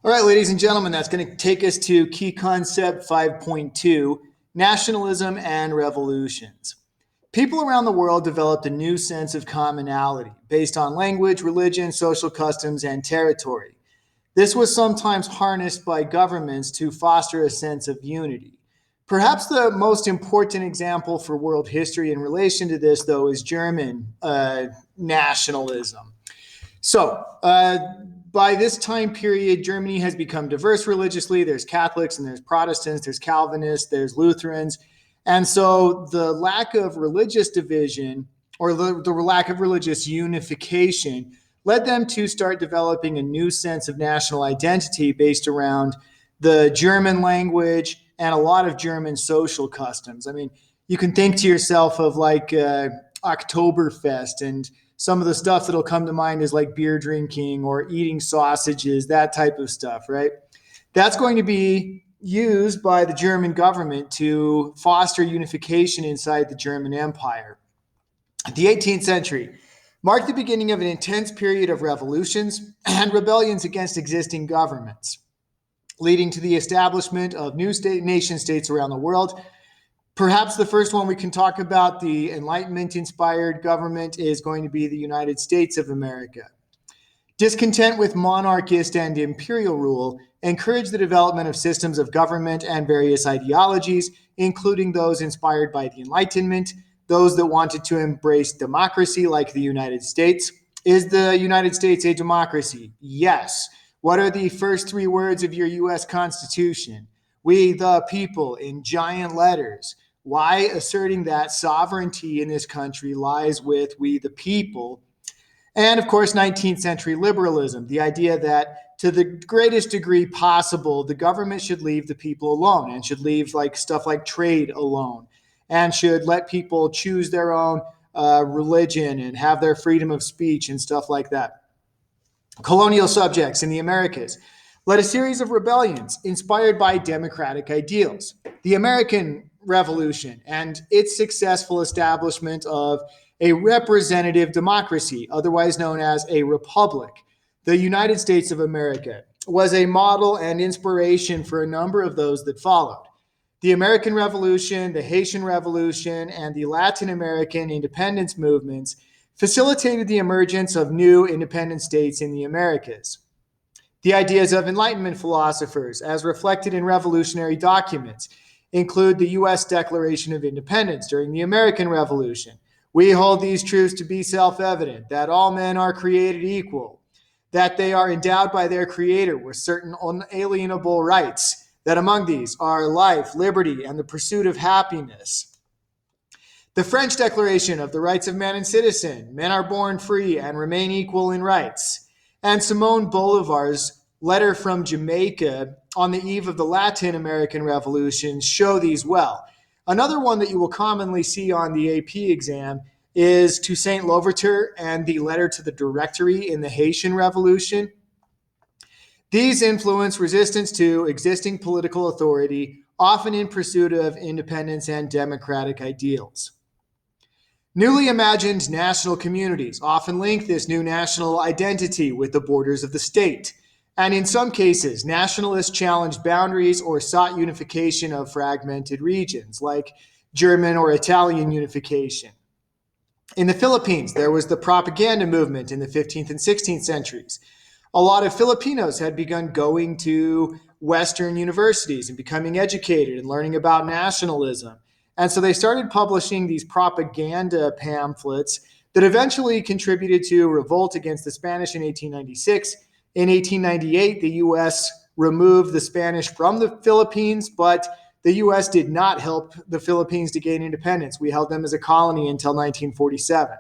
All right, ladies and gentlemen, that's going to take us to key concept 5.2, nationalism and revolutions. People around the world developed a new sense of commonality based on language, religion, social customs, and territory. This was sometimes harnessed by governments to foster a sense of unity. Perhaps the most important example for world history in relation to this, though, is German nationalism. So, by this time period, Germany has become diverse religiously. There's Catholics and there's Protestants, there's Calvinists, there's Lutherans. And so the lack of religious division or the lack of religious unification led them to start developing a new sense of national identity based around the German language and a lot of German social customs. I mean, you can think to yourself of like Oktoberfest, and some of the stuff that'll come to mind is like beer drinking or eating sausages, that type of stuff, right? That's going to be used by the German government to foster unification inside the German Empire. The 18th century marked the beginning of an intense period of revolutions and rebellions against existing governments, leading to the establishment of new nation states around the world. Perhaps the first one we can talk about, the Enlightenment-inspired government, is going to be the United States of America. Discontent with monarchist and imperial rule encouraged the development of systems of government and various ideologies, including those inspired by the Enlightenment, those that wanted to embrace democracy like the United States. Is the United States a democracy? Yes. What are the first three words of your U.S. Constitution? We the people, in giant letters. Why? Asserting that sovereignty in this country lies with we the people. And of course, 19th century liberalism, the idea that to the greatest degree possible, the government should leave the people alone and should leave like stuff like trade alone and should let people choose their own religion and have their freedom of speech and stuff like that. Colonial subjects in the Americas led a series of rebellions inspired by democratic ideals. The American Revolution and its successful establishment of a representative democracy, otherwise known as a republic. The United States of America was a model and inspiration for a number of those that followed. The American Revolution, the Haitian Revolution, and the Latin American independence movements facilitated the emergence of new independent states in the Americas. The ideas of Enlightenment philosophers, as reflected in revolutionary documents, include the U.S. Declaration of Independence during the American Revolution. We hold these truths to be self-evident, that all men are created equal, that they are endowed by their Creator with certain unalienable rights, that among these are life, liberty, and the pursuit of happiness. The French Declaration of the Rights of Man and Citizen, men are born free and remain equal in rights. And Simone Bolivar's letter from Jamaica on the eve of the Latin American Revolution show these well. Another one that you will commonly see on the AP exam is Toussaint Louverture and the letter to the Directory in the Haitian Revolution. These influence resistance to existing political authority, often in pursuit of independence and democratic ideals. Newly imagined national communities often link this new national identity with the borders of the state. And in some cases, nationalists challenged boundaries or sought unification of fragmented regions, like German or Italian unification. In the Philippines, there was the propaganda movement in the 15th and 16th centuries. A lot of Filipinos had begun going to Western universities and becoming educated and learning about nationalism. And so they started publishing these propaganda pamphlets that eventually contributed to a revolt against the Spanish in 1896. In 1898, the U.S. removed the Spanish from the Philippines, but the U.S. did not help the Philippines to gain independence. We held them as a colony until 1947.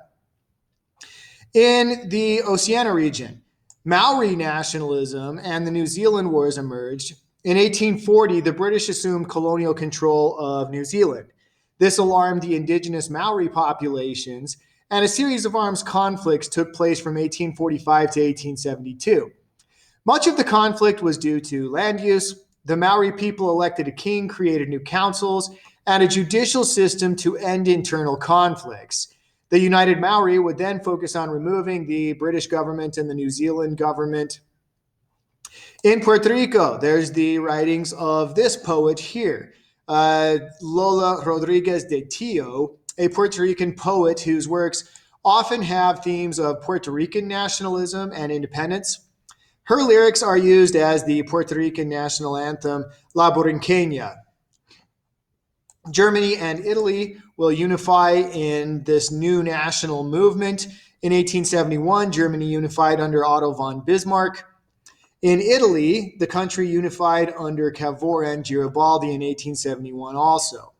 In the Oceania region, Maori nationalism and the New Zealand Wars emerged. In 1840, the British assumed colonial control of New Zealand. This alarmed the indigenous Maori populations, and a series of armed conflicts took place from 1845 to 1872. Much of the conflict was due to land use. The Maori people elected a king, created new councils, and a judicial system to end internal conflicts. The United Maori would then focus on removing the British government and the New Zealand government In Puerto Rico, there's the writings of this poet here, Lola Rodriguez de Tio, a Puerto Rican poet whose works often have themes of Puerto Rican nationalism and independence. Her lyrics are used as the Puerto Rican national anthem, La Borinqueña. Germany and Italy will unify in this new national movement. In 1871, Germany unified under Otto von Bismarck. In Italy, the country unified under Cavour and Garibaldi in 1871 also.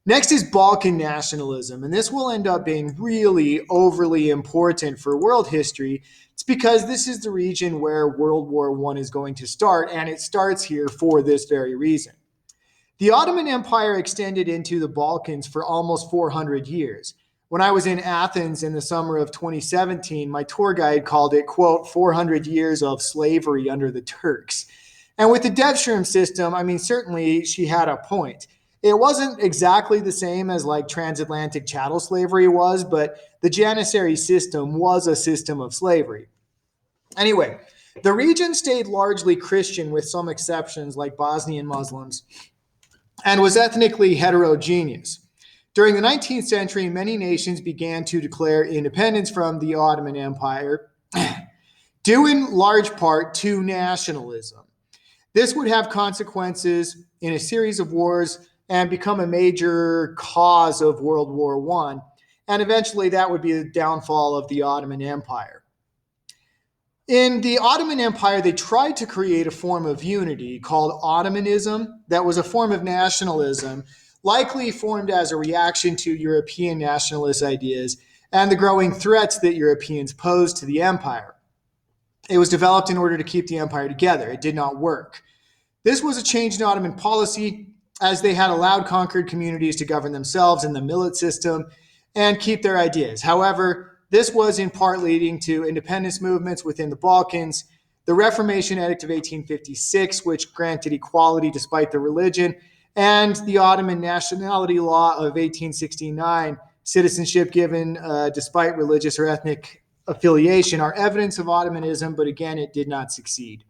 Next is Balkan nationalism, and this will end up being really overly important for world history. It's because this is the region where World War I is going to start, and it starts here for this very reason. The Ottoman Empire extended into the Balkans for almost 400 years. When I was in Athens in the summer of 2017, my tour guide called it, quote, 400 years of slavery under the Turks. And with the Devshirme system, I mean, certainly she had a point. It wasn't exactly the same as like transatlantic chattel slavery was, but the Janissary system was a system of slavery. Anyway, the region stayed largely Christian with some exceptions like Bosnian Muslims and was ethnically heterogeneous. During the 19th century, many nations began to declare independence from the Ottoman Empire, due in large part to nationalism. This would have consequences in a series of wars and become a major cause of World War I, and eventually that would be the downfall of the Ottoman Empire. In the Ottoman Empire, they tried to create a form of unity called Ottomanism that was a form of nationalism, likely formed as a reaction to European nationalist ideas and the growing threats that Europeans posed to the empire. It was developed in order to keep the empire together. It did not work. This was a change in Ottoman policy, as they had allowed conquered communities to govern themselves in the millet system and keep their ideas. However, this was in part leading to independence movements within the Balkans, the Reformation Edict of 1856, which granted equality despite the religion, and the Ottoman Nationality Law of 1869, citizenship given despite religious or ethnic affiliation, are evidence of Ottomanism, but again, it did not succeed.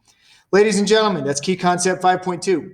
Ladies and gentlemen, that's Key Concept 5.2.